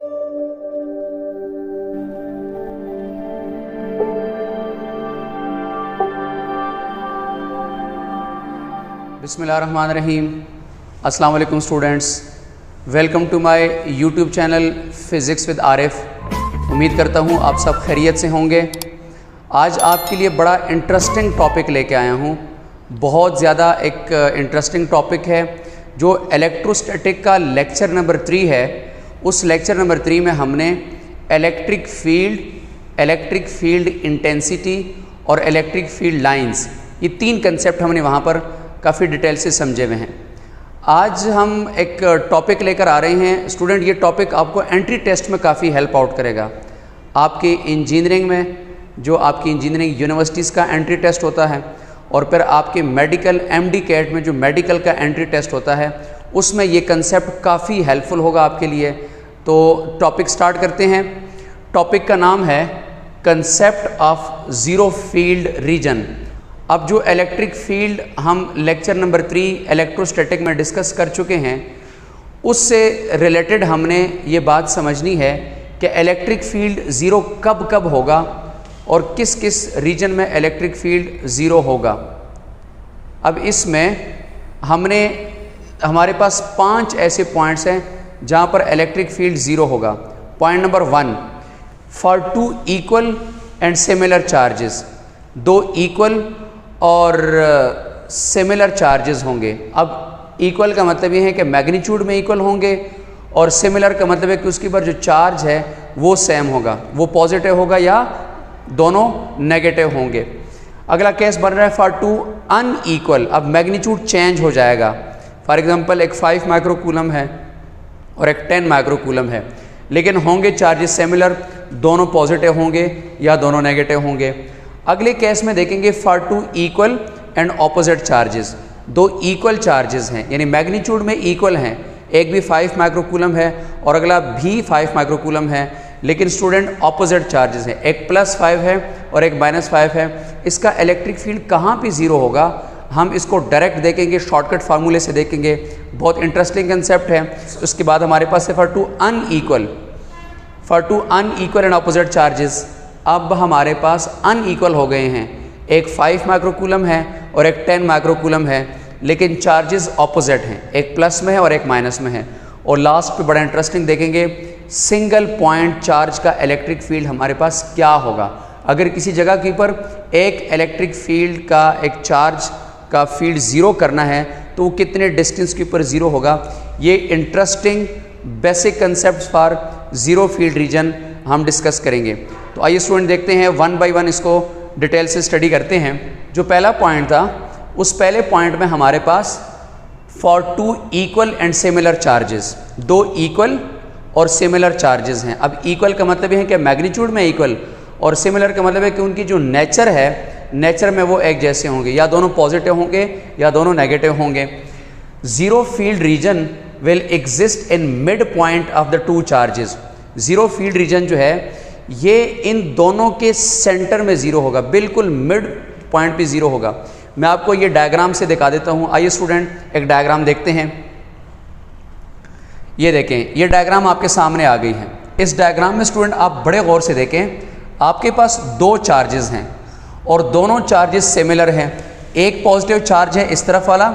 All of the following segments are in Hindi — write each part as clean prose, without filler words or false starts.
बिस्मिल्लाहिर्रहमानिर्रहीम। अस्सलाम वालेकुम students, welcome to my YouTube channel physics with Arif. उम्मीद करता हूँ आप सब खैरियत से होंगे। आज आपके लिए बड़ा इंटरेस्टिंग टॉपिक लेके आया हूँ। बहुत ज़्यादा एक इंटरेस्टिंग टॉपिक है जो इलेक्ट्रोस्टैटिक का लेक्चर नंबर 3 है। उस लेक्चर नंबर 3 में हमने इलेक्ट्रिक फील्ड इंटेंसिटी और इलेक्ट्रिक फील्ड लाइंस, ये 3 कंसेप्ट हमने वहाँ पर काफ़ी डिटेल से समझे हुए हैं। आज हम एक टॉपिक लेकर आ रहे हैं स्टूडेंट। ये टॉपिक आपको एंट्री टेस्ट में काफ़ी हेल्प आउट करेगा। आपके इंजीनियरिंग में जो आपकी इंजीनियरिंग यूनिवर्सिटीज़ का एंट्री टेस्ट होता है और फिर आपके मेडिकल MD कैट में जो मेडिकल का एंट्री टेस्ट होता है, उसमें ये कंसेप्ट काफ़ी हेल्पफुल होगा आपके लिए। तो टॉपिक स्टार्ट करते हैं। टॉपिक का नाम है concept of zero field region. अब जो इलेक्ट्रिक फील्ड हम लेक्चर नंबर 3 इलेक्ट्रोस्टैटिक में डिस्कस कर चुके हैं, उससे रिलेटेड हमने ये बात समझनी है कि इलेक्ट्रिक फील्ड ज़ीरो कब कब होगा और किस किस रीजन में इलेक्ट्रिक फील्ड ज़ीरो होगा। अब इसमें हमारे पास 5 ऐसे पॉइंट्स हैं जहाँ पर इलेक्ट्रिक फील्ड ज़ीरो होगा। Point number 1, for 2 equal and similar charges. 2 equal और सिमिलर चार्जेस होंगे। अब इक्वल का मतलब ये है कि मैग्नीट्यूड में इक्वल होंगे और सिमिलर का मतलब है कि उसके ऊपर जो चार्ज है वो सेम होगा, वो पॉजिटिव होगा या दोनों नेगेटिव होंगे। अगला केस बन रहा है फॉर 2 अनइक्वल। अब मैग्नीट्यूड चेंज हो जाएगा। फॉर एग्जांपल एक 5 माइक्रोकूलम है और एक 10 माइक्रोकूलम है, लेकिन होंगे चार्जेस सिमिलर, दोनों पॉजिटिव होंगे या दोनों नेगेटिव होंगे। अगले केस में देखेंगे for 2 equal and opposite charges. 2 equal charges हैं यानी मैग्नीट्यूड में इक्वल हैं, एक भी 5 माइक्रोकूलम है और अगला भी 5 माइक्रोकूलम है, लेकिन स्टूडेंट ऑपोजिट चार्जेस हैं, एक +5 है और एक -5 है। इसका इलेक्ट्रिक फील्ड कहाँ पे ज़ीरो होगा, हम इसको डायरेक्ट देखेंगे, शॉर्टकट फार्मूले से देखेंगे। बहुत इंटरेस्टिंग कंसेप्ट है। उसके बाद हमारे पास है for 2 unequal and opposite charges. अब हमारे पास अनइक्वल हो गए हैं, एक 5 माइक्रोकूलम है और एक 10 माइक्रोकूलम है, लेकिन चार्जेस ऑपोजिट हैं, एक प्लस में है और एक माइनस में है। और लास्ट पे बड़ा इंटरेस्टिंग देखेंगे, सिंगल पॉइंट चार्ज का इलेक्ट्रिक फील्ड हमारे पास क्या होगा। अगर किसी जगह के ऊपर एक इलेक्ट्रिक फील्ड का, एक चार्ज का फील्ड ज़ीरो करना है तो वो कितने डिस्टेंस के ऊपर ज़ीरो होगा। ये interesting basic concept for zero field region हम डिस्कस करेंगे। तो आइए स्टूडेंट देखते हैं 1 बाय 1 इसको डिटेल से स्टडी करते हैं। जो पहला पॉइंट था, उस पहले पॉइंट में हमारे पास for 2 equal and similar charges, 2 equal और सिमिलर चार्जेस हैं। अब इक्वल का मतलब ये है कि मैग्नीट्यूड में इक्वल, और सिमिलर का मतलब है कि उनकी जो नेचर है, नेचर में वो एक जैसे होंगे, या दोनों पॉजिटिव होंगे या दोनों नेगेटिव होंगे। Zero field region will exist in mid point of the 2 charges. Zero field region जो है ये इन दोनों के सेंटर में ज़ीरो होगा, बिल्कुल मिड पॉइंट पे ज़ीरो होगा। मैं आपको ये डायग्राम से दिखा देता हूँ। आइए स्टूडेंट एक डायग्राम देखते हैं। ये देखें, ये डायग्राम आपके सामने आ गई है। इस डायग्राम में स्टूडेंट आप बड़े गौर से देखें, आपके पास 2 चार्जेस हैं और दोनों चार्जेस सिमिलर हैं। एक पॉजिटिव चार्ज है इस तरफ वाला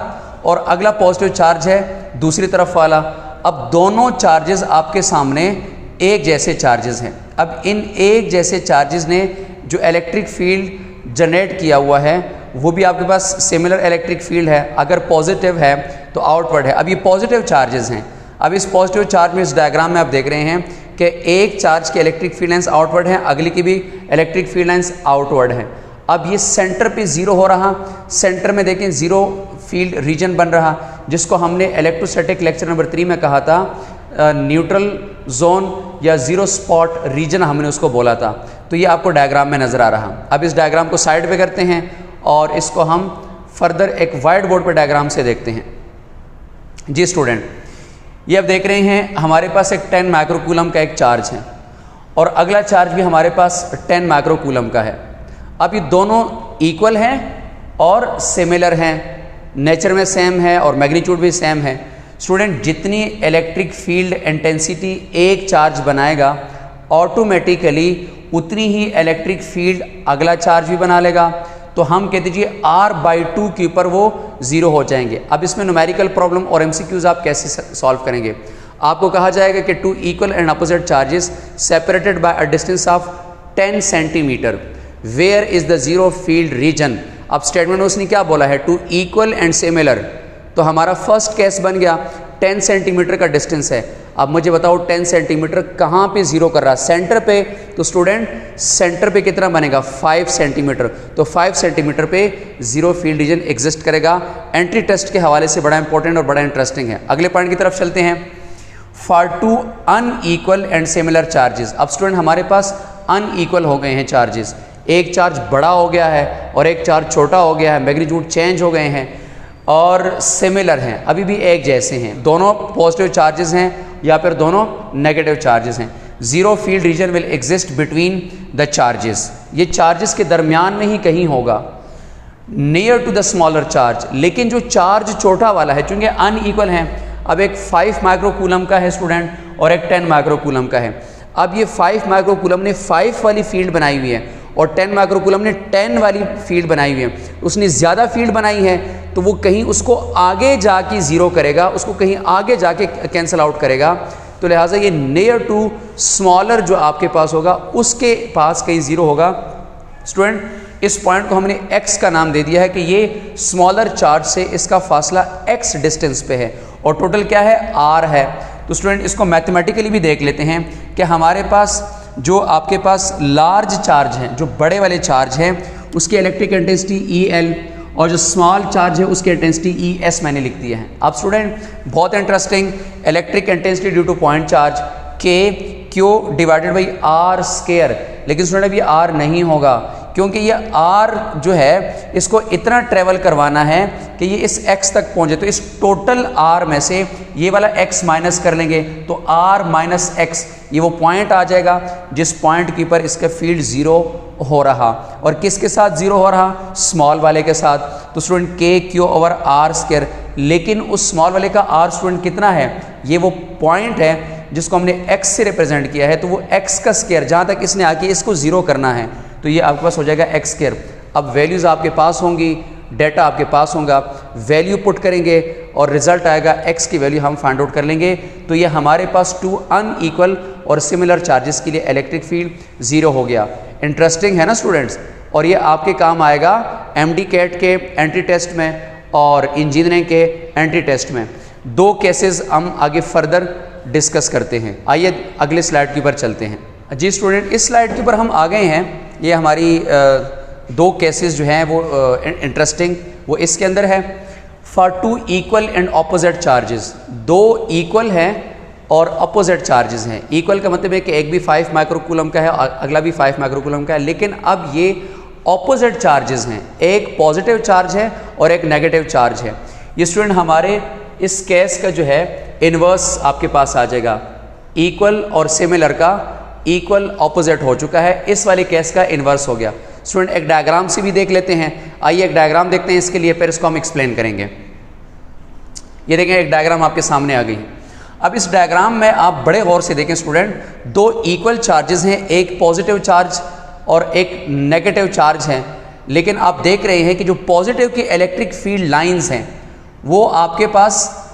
और अगला पॉजिटिव चार्ज है दूसरी तरफ वाला। अब दोनों चार्जेस आपके सामने एक जैसे चार्जेस हैं। अब इन एक जैसे चार्जेस ने जो इलेक्ट्रिक फील्ड जनरेट किया हुआ है वो भी आपके पास सिमिलर इलेक्ट्रिक फील्ड है। अगर पॉजिटिव है तो आउटवर्ड है। अब ये पॉजिटिव चार्जेस हैं। अब इस पॉजिटिव चार्ज में, इस डायग्राम में आप देख रहे हैं कि एक चार्ज की इलेक्ट्रिक फील्ड लाइंस आउटवर्ड है, अगली की भी इलेक्ट्रिक फील्ड लाइंस आउटवर्ड है। अब ये सेंटर पे ज़ीरो हो रहा, सेंटर में देखें ज़ीरो फील्ड रीजन बन रहा, जिसको हमने इलेक्ट्रोस्टैटिक लेक्चर नंबर 3 में कहा था न्यूट्रल जोन या ज़ीरो स्पॉट रीजन, हमने उसको बोला था। तो ये आपको डायग्राम में नज़र आ रहा। अब इस डायग्राम को साइड पे करते हैं और इसको हम फर्दर एक वाइट बोर्ड पर डायग्राम से देखते हैं। जी स्टूडेंट, ये आप देख रहे हैं हमारे पास एक 10 माइक्रोकूलम का एक चार्ज है और अगला चार्ज भी हमारे पास 10 माइक्रोकूलम का है। अब ये दोनों इक्वल हैं और सिमिलर हैं, नेचर में सेम है और मैग्नीट्यूड भी सेम है। स्टूडेंट जितनी इलेक्ट्रिक फील्ड इंटेंसिटी एक चार्ज बनाएगा ऑटोमेटिकली उतनी ही इलेक्ट्रिक फील्ड अगला चार्ज भी बना लेगा। तो हम कह दीजिए R/2 के ऊपर वो 0 हो जाएंगे। अब इसमें न्यूमेरिकल प्रॉब्लम और MCQs आप कैसे सॉल्व करेंगे? आपको कहा जाएगा कि 2 equal and opposite charges separated by a distance of 10 centimetre where is the zero field region. अब स्टेटमेंट में उसने क्या बोला है? 2 इक्वल एंड सिमिलर। तो हमारा फर्स्ट केस बन गया 10 सेंटीमीटर का डिस्टेंस है। अब मुझे बताओ 10 सेंटीमीटर कहाँ पे जीरो कर रहा है? सेंटर पे। तो स्टूडेंट सेंटर पे कितना बनेगा? 5 सेंटीमीटर। तो 5 सेंटीमीटर पे जीरो फील्ड रीजन एग्जिस्ट करेगा। एंट्री टेस्ट के हवाले से बड़ा इंपॉर्टेंट और बड़ा इंटरेस्टिंग है। अगले पॉइंट की तरफ चलते हैं। For 2 unequal and similar charges. अब स्टूडेंट हमारे पास अनइक्वल हो गए हैं चार्जेस, एक चार्ज बड़ा हो गया है और एक चार्ज छोटा हो गया है, मैग्नीट्यूड चेंज हो गए हैं और सिमिलर हैं, अभी भी एक जैसे हैं, दोनों पॉजिटिव चार्जेस हैं या फिर दोनों नेगेटिव चार्जेस हैं। Zero field region will exist between the charges. ये चार्जेस के दरमियान में ही कहीं होगा, near to the smaller charge. लेकिन जो चार्ज छोटा वाला है, चूंकि अनइक्वल हैं, अब एक 5 माइक्रोकूलम का है स्टूडेंट और एक 10 माइक्रोकूलम का है। अब ये 5 माइक्रोकूलम ने 5 वाली फील्ड बनाई हुई है और 10 माइक्रोकूलम ने 10 वाली फील्ड बनाई हुई है। उसने ज़्यादा फील्ड बनाई है तो वो कहीं उसको आगे जाके ज़ीरो करेगा, उसको कहीं आगे जाके कैंसिल आउट करेगा। तो लिहाजा ये नियर टू स्मॉलर जो आपके पास होगा उसके पास कहीं ज़ीरो होगा। स्टूडेंट इस पॉइंट को हमने x का नाम दे दिया है कि ये स्मॉलर चार्ज से इसका फासला x डिस्टेंस पे है और टोटल क्या है? r है। तो स्टूडेंट इसको मैथमेटिकली भी देख लेते हैं कि हमारे पास जो आपके पास लार्ज चार्ज हैं, जो बड़े वाले चार्ज हैं, उसकी इलेक्ट्रिक इंटेंसिटी EL और जो स्मॉल चार्ज है उसकी इंटेंसिटी ES मैंने लिख दिया है। अब स्टूडेंट बहुत interesting, electric intensity due two point charge Q divided by R square. लेकिन स्टूडेंट अभी R नहीं होगा क्योंकि ये R जो है इसको इतना ट्रेवल करवाना है कि ये इस x तक पहुंचे। तो इस टोटल R में से ये वाला x माइनस कर लेंगे तो R माइनस x, ये वो पॉइंट आ जाएगा जिस पॉइंट के ऊपर इसका फील्ड ज़ीरो हो रहा। और किसके साथ ज़ीरो हो रहा? स्मॉल वाले के साथ। तो student Q over R square. लेकिन उस स्मॉल वाले का R स्टूडेंट कितना है? ये वो पॉइंट है जिसको हमने x से रिप्रेजेंट किया है। तो वो x का स्क्वायर, जहाँ तक इसने आके इसको ज़ीरो करना है, तो ये आपके पास हो जाएगा x स्क्वायर। अब वैल्यूज़ आपके पास होंगी, डेटा आपके पास होगा, वैल्यू पुट करेंगे और रिजल्ट आएगा, x की वैल्यू हम फाइंड आउट कर लेंगे। तो ये हमारे पास 2 अनइक्वल और सिमिलर चार्जेस के लिए इलेक्ट्रिक फील्ड ज़ीरो हो गया। इंटरेस्टिंग है ना स्टूडेंट्स? और ये आपके काम आएगा MD कैट के एंट्री टेस्ट में और इंजीनियरिंग के एंट्री टेस्ट में। 2 केसेस हम आगे फर्दर डिस्कस करते हैं। आइए अगले स्लाइड के ऊपर चलते हैं। जी स्टूडेंट, इस स्लाइड के ऊपर हम आ गए हैं। ये हमारी 2 केसेस जो हैं वो इंटरेस्टिंग, वो इसके अंदर है। For 2 equal and opposite charges, 2 equal हैं और अपोजिट चार्जेस हैं। इक्वल का मतलब है कि एक भी 5 माइक्रोकूलम का है और अगला भी 5 माइक्रोकूलम का है, लेकिन अब ये ऑपोजिट चार्जेस हैं, एक पॉजिटिव चार्ज है और एक नेगेटिव चार्ज है। ये स्टूडेंट हमारे इस केस का जो है इन्वर्स आपके पास आ जाएगा। इक्वल और सिमिलर का इक्वल ऑपोजिट हो चुका है, इस वाले केस का इन्वर्स हो गया। स्टूडेंट एक डायग्राम से भी देख लेते हैं। आइए एक डायग्राम देखते हैं इसके लिए, फिर इसको हम एक्सप्लेन करेंगे। ये देखें, एक डायग्राम आपके सामने आ गई। अब इस डायग्राम में आप बड़े गौर से देखें स्टूडेंट, 2 इक्वल चार्जेस हैं, एक पॉजिटिव चार्ज और एक नेगेटिव चार्ज है। लेकिन आप देख रहे हैं कि जो पॉजिटिव की इलेक्ट्रिक फील्ड लाइंस हैं वो आपके पास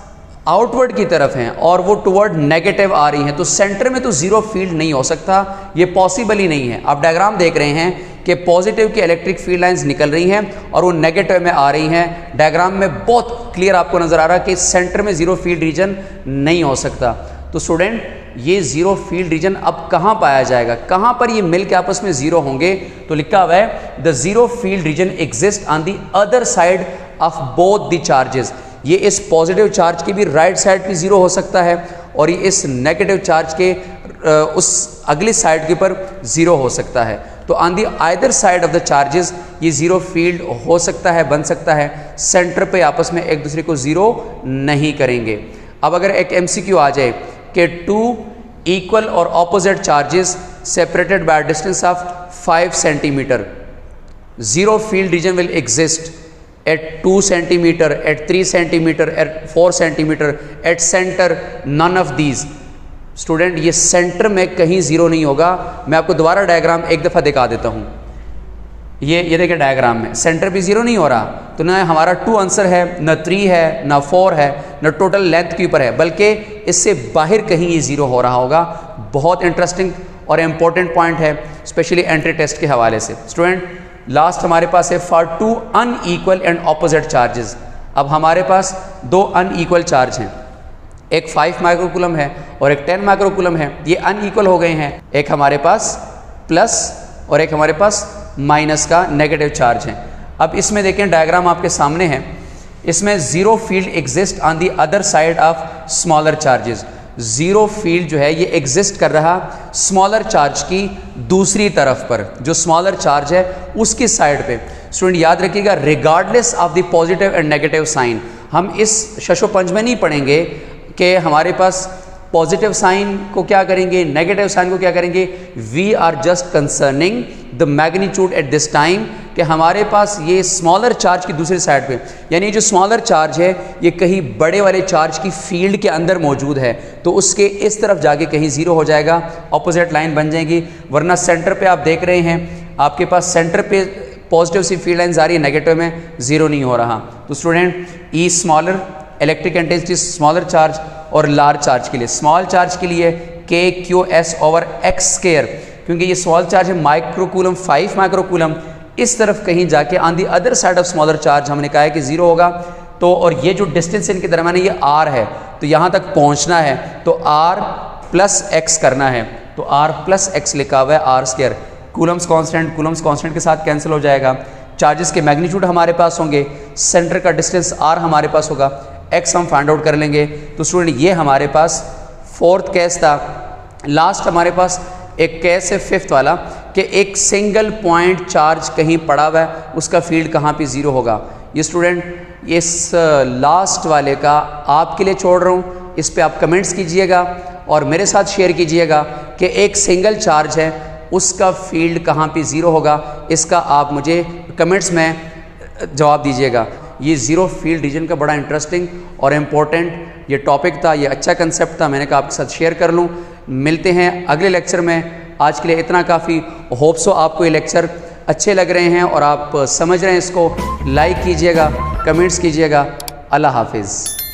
आउटवर्ड की तरफ हैं और वो टुवर्ड नेगेटिव आ रही हैं। तो सेंटर में तो ज़ीरो फील्ड नहीं हो सकता, ये पॉसिबल ही नहीं है। आप डायग्राम देख रहे हैं कि पॉजिटिव की इलेक्ट्रिक फील्ड लाइंस निकल रही हैं और वो नेगेटिव में आ रही हैं। डायग्राम में बहुत क्लियर आपको नज़र आ रहा है कि सेंटर में ज़ीरो फील्ड रीजन नहीं हो सकता। तो स्टूडेंट ये ज़ीरो फील्ड रीजन अब कहाँ पाया जाएगा, कहाँ पर ये मिल के आपस में ज़ीरो होंगे? तो लिखा हुआ है the zero field region exist on the other side of both the charges. ये इस पॉजिटिव चार्ज के भी राइट साइड पे ज़ीरो हो सकता है और ये इस नेगेटिव चार्ज के उस अगली साइड के ऊपर ज़ीरो हो सकता है। तो on the either side of the charges ये ज़ीरो फील्ड हो सकता है, बन सकता है। सेंटर पे आपस में एक दूसरे को ज़ीरो नहीं करेंगे। अब अगर एक MCQ आ जाए कि 2 इक्वल और opposite charges separated by distance of 5 centimetre, zero field region will exist at 2 centimeter, at 3 centimeter, at 4 centimeter, at center, none of these. Student ये सेंटर में कहीं ज़ीरो नहीं होगा। मैं आपको दोबारा डायग्राम एक दफ़ा दिखा देता हूँ। ये देखिए डायग्राम में सेंटर भी ज़ीरो नहीं हो रहा, तो ना हमारा 2 आंसर है, ना 3 है, ना 4 है, ना टोटल लेंथ के ऊपर है, बल्कि इससे बाहर कहीं ये ज़ीरो हो रहा होगा। बहुत इंटरेस्टिंग और इम्पॉर्टेंट पॉइंट है, स्पेशली एंट्री टेस्ट के हवाले से। स्टूडेंट लास्ट हमारे पास है for 2 unequal and opposite charges. अब हमारे पास 2 अनइक्वल चार्ज हैं, एक 5 माइक्रोकूलम है और एक 10 माइक्रोकूलम है। ये अनइक्वल हो गए हैं, एक हमारे पास प्लस और एक हमारे पास माइनस का नेगेटिव चार्ज है। अब इसमें देखें डायग्राम आपके सामने है, इसमें zero field exist on the other side of smaller charges. Zero field जो है ये एग्जिस्ट कर रहा स्मॉलर चार्ज की दूसरी तरफ पर, जो स्मॉलर चार्ज है उसकी साइड पे। स्टूडेंट याद रखिएगा, regardless of the positive and negative sign. हम इस शशोपंज में नहीं पढ़ेंगे कि हमारे पास पॉजिटिव साइन को क्या करेंगे, नेगेटिव साइन को क्या करेंगे। We are just concerning the magnitude at this time, कि हमारे पास ये स्मॉलर चार्ज की दूसरी साइड पे, यानी जो स्मॉलर चार्ज है ये कहीं बड़े वाले चार्ज की फील्ड के अंदर मौजूद है, तो उसके इस तरफ जाके कहीं ज़ीरो हो जाएगा, ऑपोजिट लाइन बन जाएगी। वरना सेंटर पे आप देख रहे हैं, आपके पास सेंटर पे पॉजिटिव सी फील्ड लाइन आ रही है, नेगेटिव में ज़ीरो नहीं हो रहा। तो student E smaller electric intensity smaller charge और लार्ज चार्ज के लिए, स्मॉल चार्ज के लिए KQS/x², क्योंकि ये स्मॉल चार्ज है माइक्रोकूलम 5 माइक्रोकूलम, इस तरफ कहीं जाके on the other side of smaller charge हमने कहा है कि ज़ीरो होगा। तो और ये जो डिस्टेंस इनके दरमियान है ये r है, तो यहाँ तक पहुँचना है तो r+x करना है, तो r+x लिखा हुआ है r²। कूलम्स कांस्टेंट के साथ कैंसिल हो जाएगा। चार्जेस के मैग्नीट्यूड हमारे पास होंगे, सेंटर का डिस्टेंस r हमारे पास होगा, x हम फाइंड आउट कर लेंगे। तो स्टूडेंट ये हमारे पास 4th केस था। लास्ट हमारे पास एक केस है 5th वाला, कि एक सिंगल पॉइंट चार्ज कहीं पड़ा हुआ है, उसका फील्ड कहाँ पे ज़ीरो होगा। ये स्टूडेंट इस लास्ट वाले का आपके लिए छोड़ रहा हूँ, इस पे आप कमेंट्स कीजिएगा और मेरे साथ शेयर कीजिएगा कि एक सिंगल चार्ज है उसका फील्ड कहाँ पे ज़ीरो होगा। इसका आप मुझे कमेंट्स में जवाब दीजिएगा। ये ज़ीरो फील्ड रीजन का बड़ा इंटरेस्टिंग और इम्पोर्टेंट ये टॉपिक था, ये अच्छा कंसेप्ट था, मैंने कहा आपके साथ शेयर कर लूँ। मिलते हैं अगले लेक्चर में। आज के लिए इतना काफ़ी। होप सो आपको ये लेक्चर अच्छे लग रहे हैं और आप समझ रहे हैं इसको। लाइक कीजिएगा, कमेंट्स कीजिएगा। अल्लाह हाफिज़।